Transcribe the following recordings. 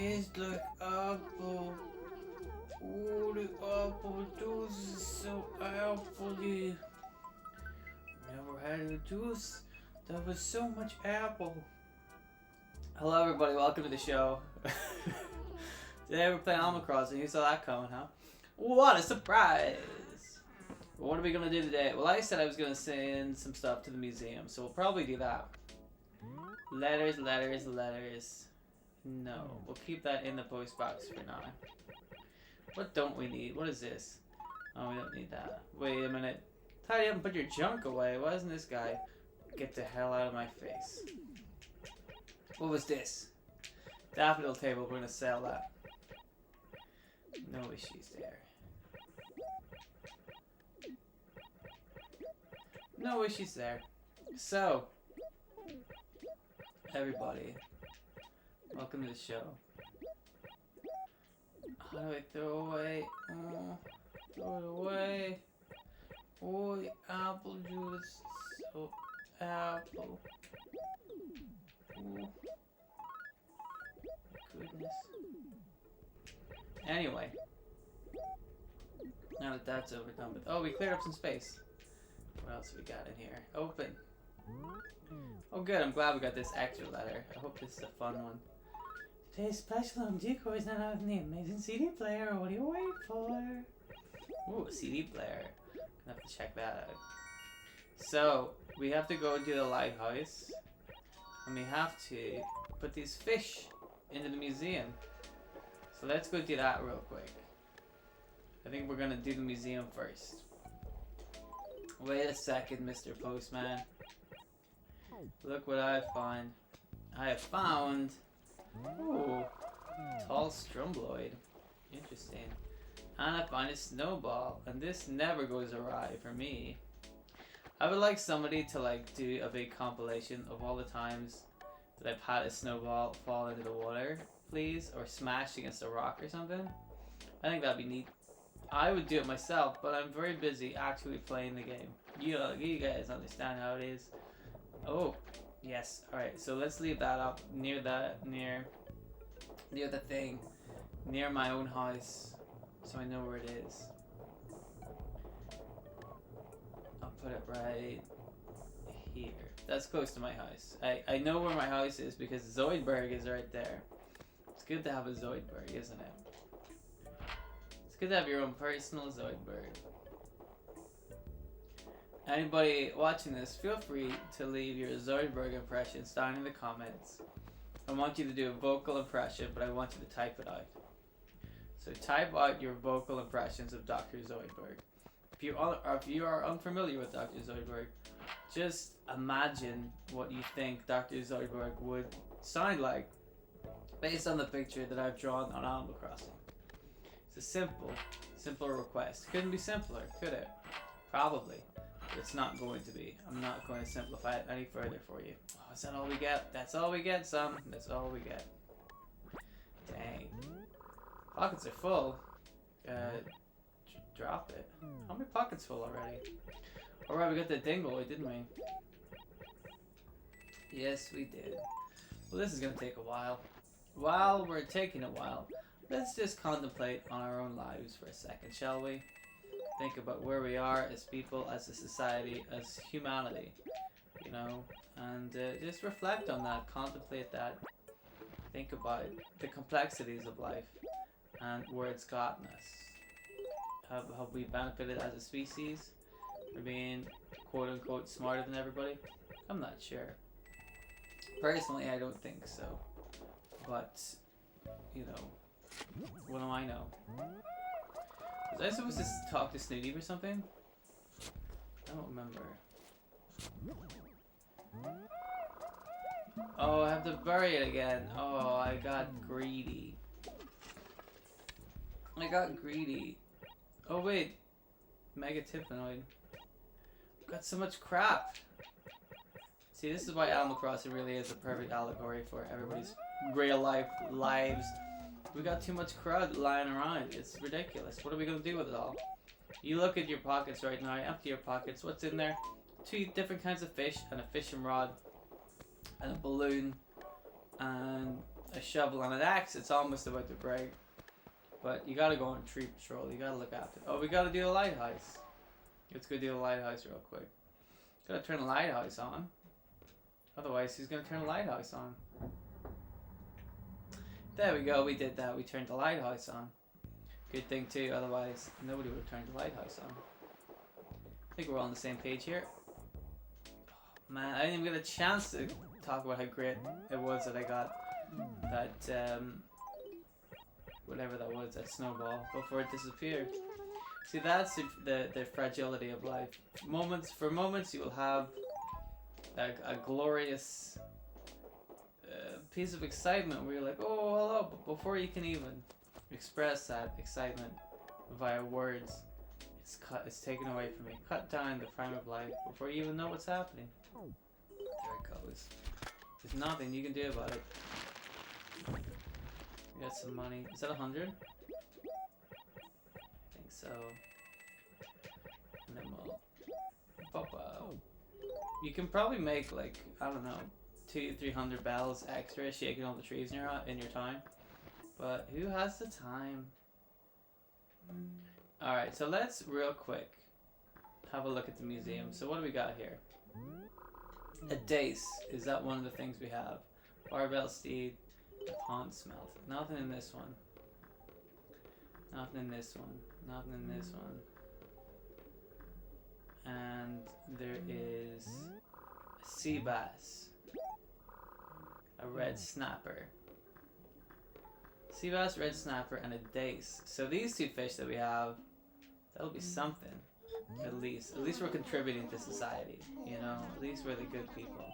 tastes like apple. Oh, the apple juice is so appley. Never had a juice that was so much apple. Hello everybody, welcome to the show. Today we're playing Animal Crossing. You saw that coming, huh? What a surprise! What are we gonna do today? Well, I said I was gonna send some stuff to the museum, so we'll probably do that. Letters, letters, letters. No, we'll keep that in the post box for now. What don't we need? What is this? Oh, we don't need that. Wait a minute. Tidy up and put your junk away. Why doesn't this guy get the hell out of my face? What was this? Daffodil table. We're gonna sell that. No issues there. No issues there. So, everybody, welcome to the show. How do I throw away? Oh, throw it away. Oh, the apple juice. So apple. Oh, goodness. Anyway, now that that's overdone with. Oh, we cleared up some space. What else have we got in here? Open. Oh, good. I'm glad we got this extra letter. I hope this is a fun one. Today's special on Decoy is not out in the amazing CD player. What do you wait for? Ooh, a CD player. Gonna have to check that out. So, we have to go into the lighthouse. And we have to put these fish into the museum. So let's go do that real quick. I think we're gonna do the museum first. Wait a second, Mr. Postman. Look what I find. I have found... Ooh, tall strumbloid. Interesting. And I find a snowball. And this never goes awry for me. I would like somebody to do a big compilation of all the times that I've had a snowball fall into the water, please. Or smash against a rock or something. I think that'd be neat. I would do it myself, but I'm very busy actually playing the game. You guys understand how it is. Oh, yes. Alright, so let's leave that up near the thing. Near my own house. So I know where it is. I'll put it right here. That's close to my house. I know where my house is because Zoidberg is right there. It's good to have a Zoidberg, isn't it? It's good to have your own personal Zoidberg. Anybody watching this, feel free to leave your Zoidberg impressions down in the comments. I want you to do a vocal impression, but I want you to type it out. So type out your vocal impressions of Dr. Zoidberg. If you are unfamiliar with Dr. Zoidberg, just imagine what you think Dr. Zoidberg would sound like based on the picture that I've drawn on Animal Crossing. It's a simple request. Couldn't be simpler, could it? Probably. But it's not going to be. I'm not going to simplify it any further for you. Oh, is that all we get? That's all we get, son. That's all we get. Dang. Pockets are full. Drop it. How many pockets full already? Alright, we got the dingleoid, didn't we? Yes, we did. Well, this is going to take a while. While we're taking a while, let's just contemplate on our own lives for a second, shall we? Think about where we are as people, as a society, as humanity, you know, and just reflect on that, contemplate that, think about the complexities of life and where it's gotten us. Have we benefited as a species for being quote-unquote smarter than everybody? I'm not sure. Personally, I don't think so, but, you know, what do I know? Was I supposed to talk to Snooty or something? I don't remember. Oh, I have to bury it again. Oh, I got greedy. I got greedy. Oh wait. Mega Tympanoid. I've got so much crap. See, this is why Animal Crossing really is a perfect allegory for everybody's real life lives. We got too much crud lying around. It's ridiculous. What are we gonna do with it all? You look at your pockets right now. Empty your pockets. What's in there? 2 different kinds of fish and a fishing rod and a balloon and a shovel and an axe, it's almost about to break. But you gotta go on tree patrol. You gotta look after it. Oh, we gotta do the lighthouse. Let's go do the lighthouse real quick. Gotta turn the lighthouse on. Otherwise, who's gonna turn the lighthouse on? There we go. We did that. We turned the lighthouse on. Good thing too. Otherwise, nobody would have turned the lighthouse on. I think we're all on the same page here. Oh, man, I didn't even get a chance to talk about how great it was that I got that whatever that was, that snowball, before it disappeared. See, that's the fragility of life. For moments you will have a glorious piece of excitement where you're like, oh, hello, but before you can even express that excitement via words, it's taken away from you. Cut down the prime of life before you even know what's happening. There it goes. There's nothing you can do about it. We got some money. Is that 100? I think so. And then we'll... You can probably make, like, I don't know, 200-300 bells extra shaking all the trees in your time. But who has the time? Alright, so let's real quick have a look at the museum. So what do we got here? A dace. Is that one of the things we have? Barbell steed. Pond smelt. Nothing in this one. Nothing in this one. Nothing in this one. And there is a sea bass. A red snapper. Sea bass, red snapper, and a dace. So these two fish that we have, that'll be something. At least we're contributing to society. You know, at least we're the good people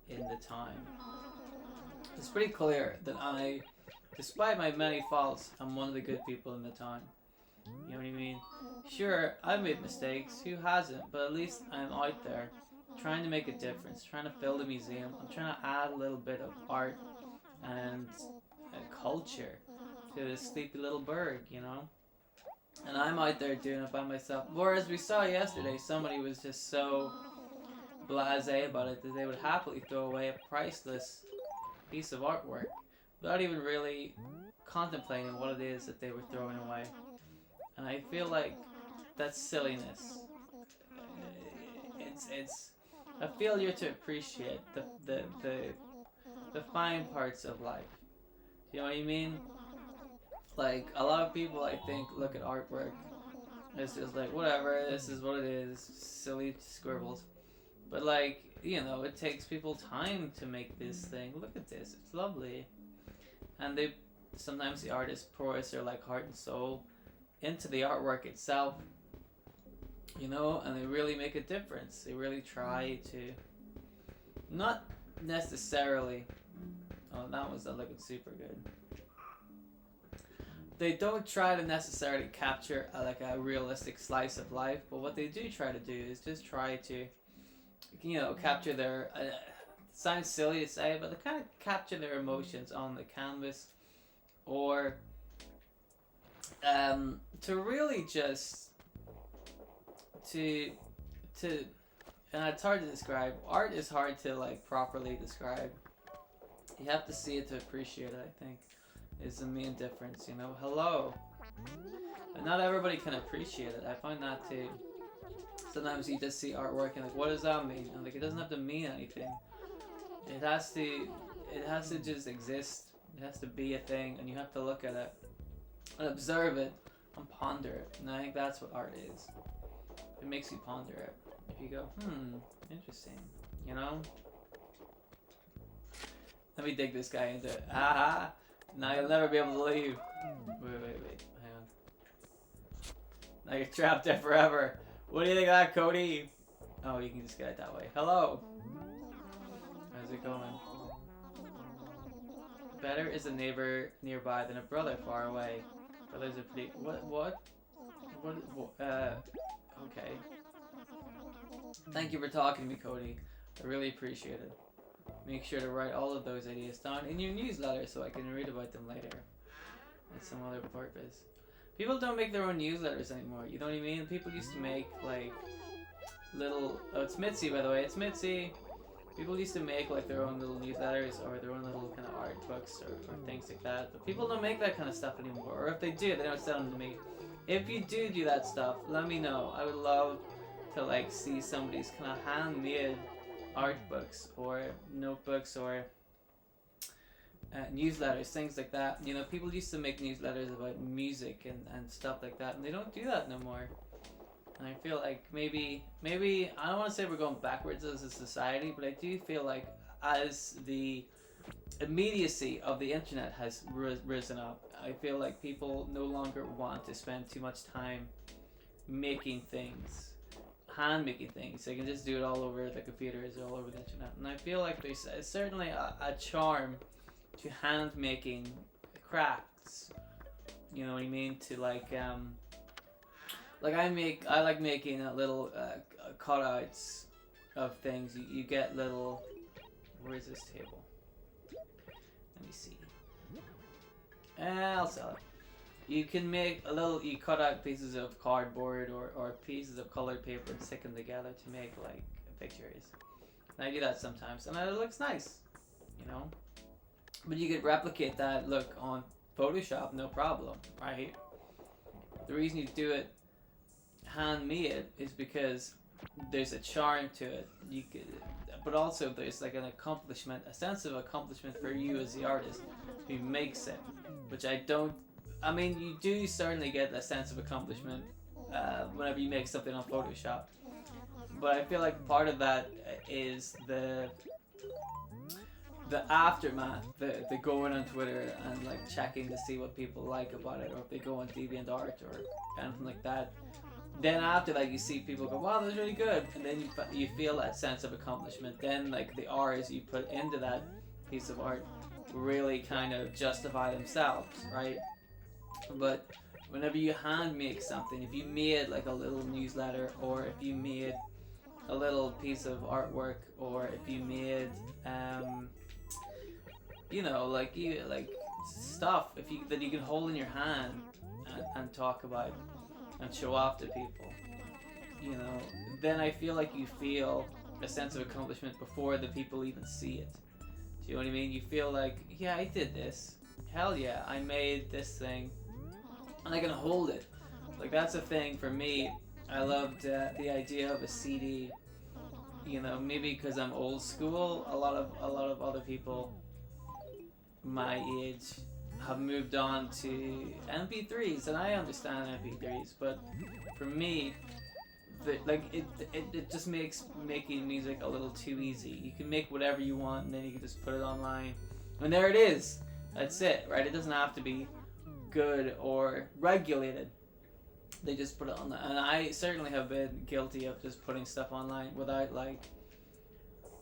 in the time. It's pretty clear that I, despite my many faults, I'm one of the good people in the time. You know what I mean? Sure, I've made mistakes. Who hasn't? But at least I'm out there trying to make a difference, trying to build a museum. I'm trying to add a little bit of art and culture to this sleepy little burg, you know? And I'm out there doing it by myself. Whereas we saw yesterday, somebody was just so blasé about it that they would happily throw away a priceless piece of artwork without even really contemplating what it is that they were throwing away. And I feel like that's silliness. It's a failure to appreciate the fine parts of life. You know what I mean? Like, a lot of people, I think, look at artwork it's just like, whatever, this is what it is, silly scribbles. But like, you know, it takes people time to make this thing. Look at this, it's lovely. And sometimes the artists pour their like heart and soul into the artwork itself, you know, and they really make a difference. They really try to, not necessarily, oh, that was looking super good. They don't try to necessarily capture like a realistic slice of life, but what they do try to do is just try to, you know, capture their, sounds silly to say, but they kind of capture their emotions on the canvas, or to really just to and it's hard to describe. Art is hard to like properly describe. You have to see it to appreciate it, I think, is the main difference, you know. Hello. But not everybody can appreciate it. I find that too. Sometimes you just see artwork and like, what does that mean? And like, it doesn't have to mean anything. It has to just exist. It has to be a thing, and you have to look at it and observe it and ponder it. And I think that's what art is. It makes you ponder it. If you go, interesting, you know? Let me dig this guy into it. Aha! Now you'll never be able to leave. Wait. Hang on. Now you're trapped there forever. What do you think of that, Cody? Oh, you can just get it that way. Hello! How's it going? Better is a neighbor nearby than a brother far away. Brothers are pretty... What? Okay. Thank you for talking to me, Cody. I really appreciate it. Make sure to write all of those ideas down in your newsletter so I can read about them later at some other purpose. People don't make their own newsletters anymore, you know what I mean? People used to make like little... Oh, it's Mitzi, by the way. It's Mitzi. People used to make like their own little newsletters or their own little kind of art books or things like that. But people don't make that kind of stuff anymore. Or if they do, they don't sell them to me. If you do that stuff, let me know. I would love to like see somebody's kind of handmade art books or notebooks or newsletters, things like that. You know, people used to make newsletters about music and stuff like that, and they don't do that no more. And I feel like maybe I don't want to say we're going backwards as a society, but I do feel like as the immediacy of the internet has risen up, I feel like people no longer want to spend too much time making things, hand making things. They can just do it all over the computers or all over the internet. And I feel like there's certainly a charm to hand making crafts. You know what I mean? To like I like making a little cutouts of things. You get little. Where is this table? Let me see. I'll sell it. You can make a little. You cut out pieces of cardboard or pieces of colored paper and stick them together to make like pictures. And I do that sometimes, and it looks nice. You know. But you could replicate that look on Photoshop, no problem, right? The reason you do it handmade is because there's a charm to it. You could, but also there's like an accomplishment, a sense of accomplishment for you as the artist who makes it, which I don't. I mean, you do certainly get a sense of accomplishment whenever you make something on Photoshop, but I feel like part of that is the aftermath, the going on Twitter and like checking to see what people like about it, or if they go on DeviantArt or anything like that. Then after that, you see people go, "Wow, that's really good," and then you feel that sense of accomplishment. Then like the hours you put into that piece of art really kind of justify themselves, right? But whenever you hand make something, if you made like a little newsletter, or if you made a little piece of artwork, or if you made you know, like stuff that you can hold in your hand and talk about and show off to people, you know, then I feel like you feel a sense of accomplishment before the people even see it. Do you know what I mean? You feel like, yeah, I did this. Hell yeah, I made this thing, and I can hold it. Like that's a thing for me. I loved the idea of a CD. You know, maybe because I'm old school. A lot of other people my age have moved on to MP3s, and I understand MP3s, but for me, it just makes making music a little too easy. You can make whatever you want, and then you can just put it online, and there it is. That's it, right? It doesn't have to be good or regulated. They just put it on, and I certainly have been guilty of just putting stuff online without, like,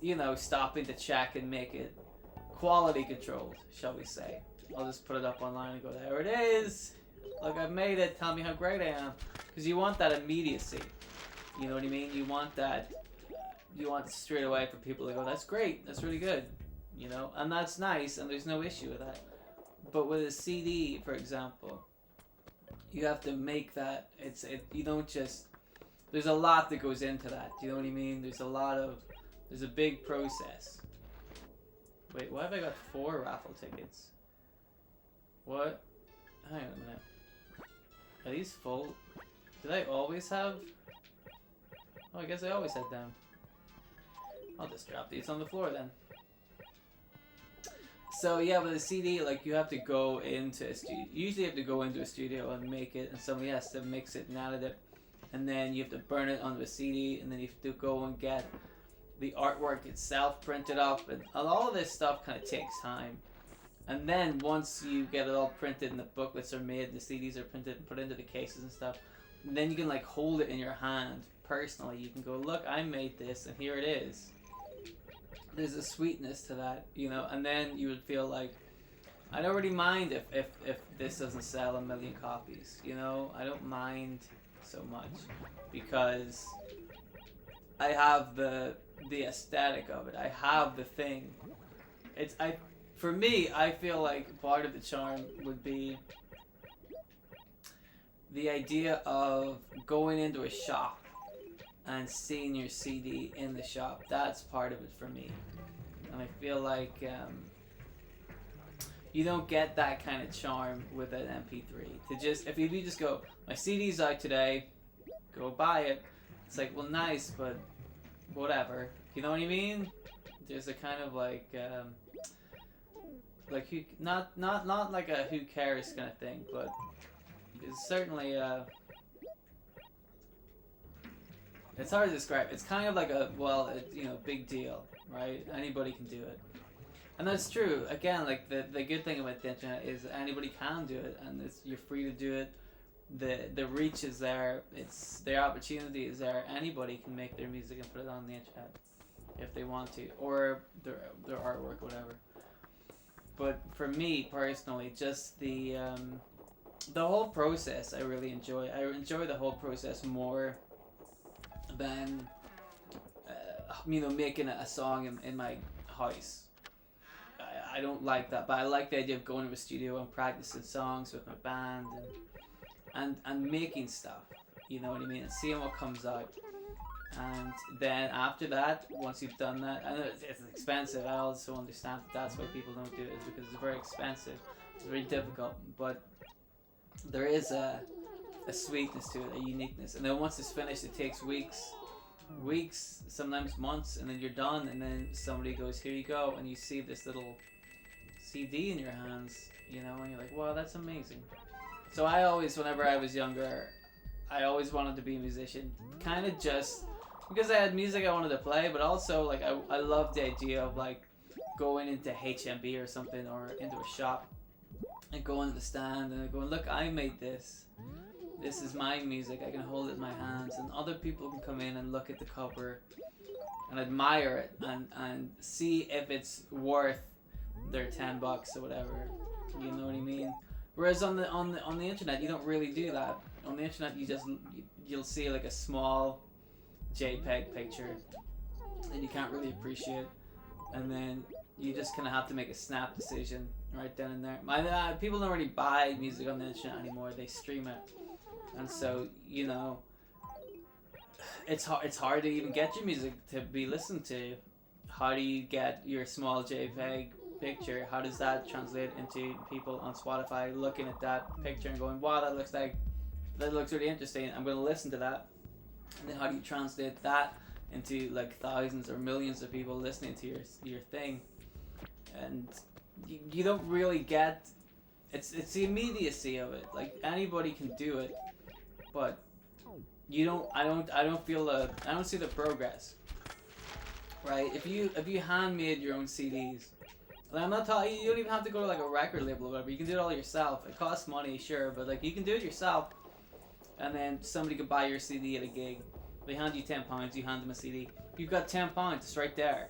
you know, stopping to check and make it quality controlled, shall we say. I'll just put it up online and go, there it is. Look, I've made it. Tell me how great I am. Because you want that immediacy. You know what I mean? You want that. You want straight away for people to go, that's great. That's really good. You know? And that's nice, and there's no issue with that. But with a CD, for example, you have to make that. You don't just. There's a lot that goes into that. Do you know what I mean? There's a big process. Wait, why have I got 4 raffle tickets? What? Hang on a minute. Are these full? Did I always have? Oh, I guess I always had them. I'll just drop these on the floor then. So yeah, with a CD, like you have to go into a studio. Usually you have to go into a studio and make it, and somebody has to mix it and edit it. And then you have to burn it onto a CD, and then you have to go and get the artwork itself printed up, and all of this stuff kind of takes time. And then once you get it all printed and the booklets are made, the CDs are printed and put into the cases and stuff, and then you can like hold it in your hand personally. You can go, look, I made this, and here it is. There's a sweetness to that, you know. And then you would feel like, I don't really mind if this doesn't sell 1 million copies, you know. I don't mind so much because I have the aesthetic of it. I have the thing. For me, I feel like part of the charm would be the idea of going into a shop and seeing your CD in the shop. That's part of it for me. And I feel like you don't get that kind of charm with an MP3. To just if you just go, my CD's out today, go buy it. It's like, well, nice, but whatever. You know what I mean? There's a kind of like who not like a who cares kind of thing, but it's certainly it's hard to describe. It's kind of like a big deal, right? Anybody can do it. And that's true. Again, like the good thing about the internet is anybody can do it, and you're free to do it. The reach is there. It's their opportunity is there. Anybody can make their music and put it on the internet if they want to, or their artwork, whatever. But for me personally, just the whole process I really enjoy. I enjoy the whole process more than making a song in my house. I don't like that, but I like the idea of going to a studio and practicing songs with my band and making stuff, you know what I mean, and seeing what comes out. And then after that, once you've done that, I know it's expensive. I also understand that's why people don't do it, is because it's very expensive, it's very difficult, but there is a sweetness to it, a uniqueness. And then once it's finished, it takes weeks, sometimes months, and then you're done, and then somebody goes, here you go, and you see this little CD in your hands, and you're like, wow, that's amazing. So I always, whenever I was younger, I always wanted to be a musician, kind of just because I had music I wanted to play, but also like I loved the idea of like going into HMB or something, or into a shop and going to the stand and going, look, I made this. This is my music. I can hold it in my hands, and other people can come in and look at the cover and admire it and see if it's worth their $10 or whatever. You know what I mean? Whereas on the internet, you don't really do that. On the internet, you'll see like a small JPEG picture and you can't really appreciate, and then you just kind of have to make a snap decision right then and there. People don't really buy music on the internet anymore; they stream it, and so it's hard to even get your music to be listened to. How do you get your small JPEG picture? How does that translate into people on Spotify looking at that picture and going, wow, that looks really interesting, I'm going to listen to that? And then how do you translate that into like thousands or millions of people listening to your thing? And you don't really get it's the immediacy of it. Like anybody can do it, but I don't see the progress. Right? If you handmade your own CDs, and I'm not talking, you don't even have to go to like a record label or whatever. You can do it all yourself. It costs money, sure, but like you can do it yourself. And then somebody could buy your CD at a gig. They hand you £10, you hand them a CD. You've got £10, it's right there.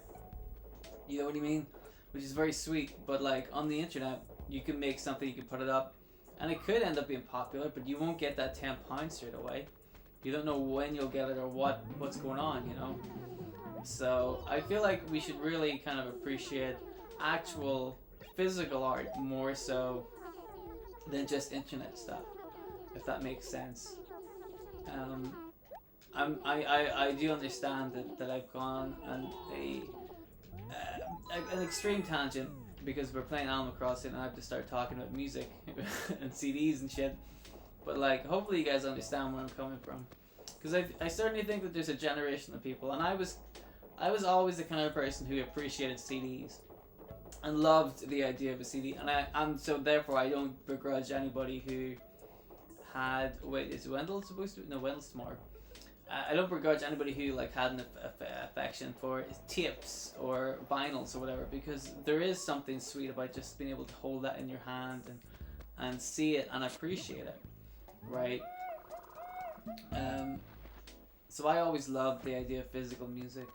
You know what I mean? Which is very sweet. But like on the internet, you can make something, you can put it up, and it could end up being popular, but you won't get that £10 straight away. You don't know when you'll get it or what's going on, So I feel like we should really kind of appreciate actual physical art more so than just internet stuff, if that makes sense. I do understand that I've gone on an extreme tangent because we're playing Animal Crossing and I have to start talking about music and CDs and shit. But like, hopefully you guys understand where I'm coming from, because I certainly think that there's a generation of people, and I was always the kind of person who appreciated CDs and loved the idea of a CD, and so therefore I don't begrudge anybody who had is Wendell supposed to? No, Wendell's tomorrow. I don't begrudge anybody who like had an affection for tapes or vinyls or whatever, because there is something sweet about just being able to hold that in your hand and see it and appreciate it, right? So I always loved the idea of physical music,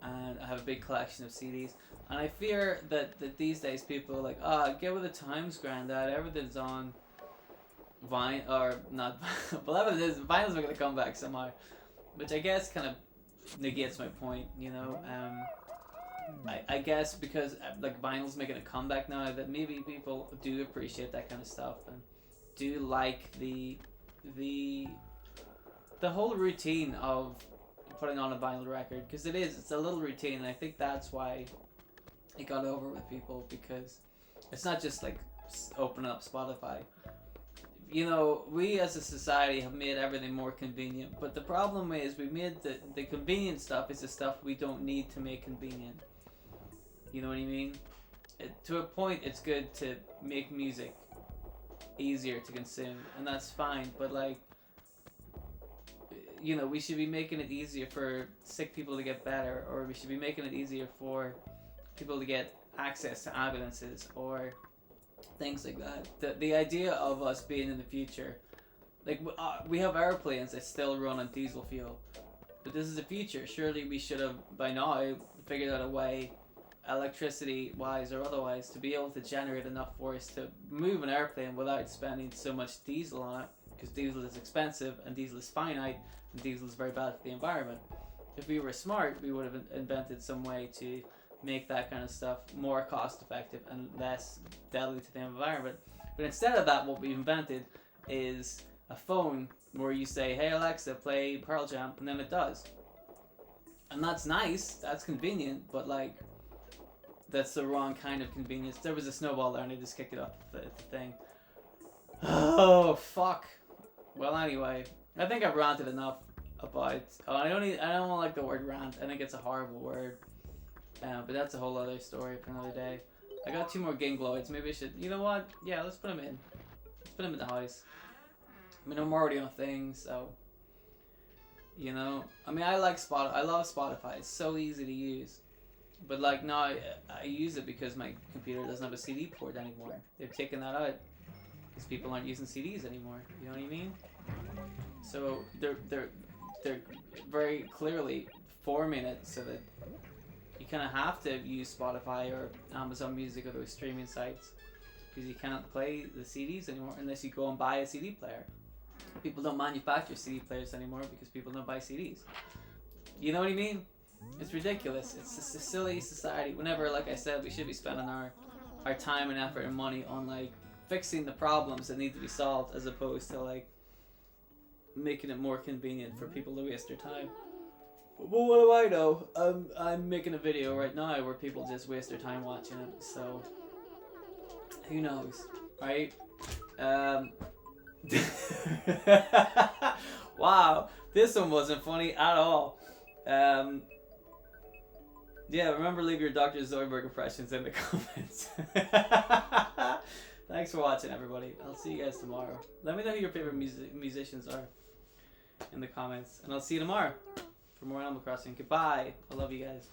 and I have a big collection of CDs. And I fear that these days people are like, get with the times, granddad, everything's on vinyl, or not, whatever it is, vinyl's making a comeback somehow, which I guess kind of negates my point, I guess because like vinyl's making a comeback now, that maybe people do appreciate that kind of stuff and do like the whole routine of putting on a vinyl record, because it's a little routine, and I think that's why it got over with people, because it's not just like opening up Spotify. You know, we as a society have made everything more convenient, but the problem is we made the convenient stuff is the stuff we don't need to make convenient. You know what I mean? To a point, it's good to make music easier to consume, and that's fine, but like, you know, we should be making it easier for sick people to get better, or we should be making it easier for people to get access to ambulances, or things like that. The idea of us being in the future, like, we have airplanes that still run on diesel fuel, but this is the future. Surely we should have by now figured out a way, electricity wise or otherwise, to be able to generate enough force to move an airplane without spending so much diesel on it, because diesel is expensive and diesel is finite and diesel is very bad for the environment. If we were smart, we would have invented some way to make that kind of stuff more cost effective and less deadly to the environment. But instead of that, what we've invented is a phone where you say, "Hey Alexa, play Pearl Jam," and then it does. And that's nice, that's convenient, but like, that's the wrong kind of convenience. There was a snowball there and I just kicked it off the thing. Oh fuck. Well, anyway, I think I've ranted enough about. I don't like the word rant. I think it's a horrible word. But that's a whole other story for another day. I got 2 more Gingloids. Maybe I should. You know what? Yeah, let's put them in. Let's put them in the house. I mean, I'm already on a thing, so. You know, I mean, I like Spotify. I love Spotify. It's so easy to use. But like now, I use it because my computer doesn't have a CD port anymore. They've taken that out because people aren't using CDs anymore. You know what I mean? So they're very clearly forming it so that you kind of have to use Spotify or Amazon Music or those streaming sites, because you can't play the CDs anymore unless you go and buy a CD player. People don't manufacture CD players anymore because people don't buy CDs. You know what I mean? It's ridiculous. It's just a silly society. Whenever, like I said, we should be spending our time and effort and money on like fixing the problems that need to be solved, as opposed to like making it more convenient for people to waste their time. Well, what do I know? I'm making a video right now where people just waste their time watching it, so who knows, right? Wow, this one wasn't funny at all. Yeah, remember, leave your Dr. Zoidberg impressions in the comments. Thanks for watching, everybody. I'll see you guys tomorrow. Let me know who your favorite musicians are in the comments, and I'll see you tomorrow for more Animal Crossing. Goodbye. I love you guys.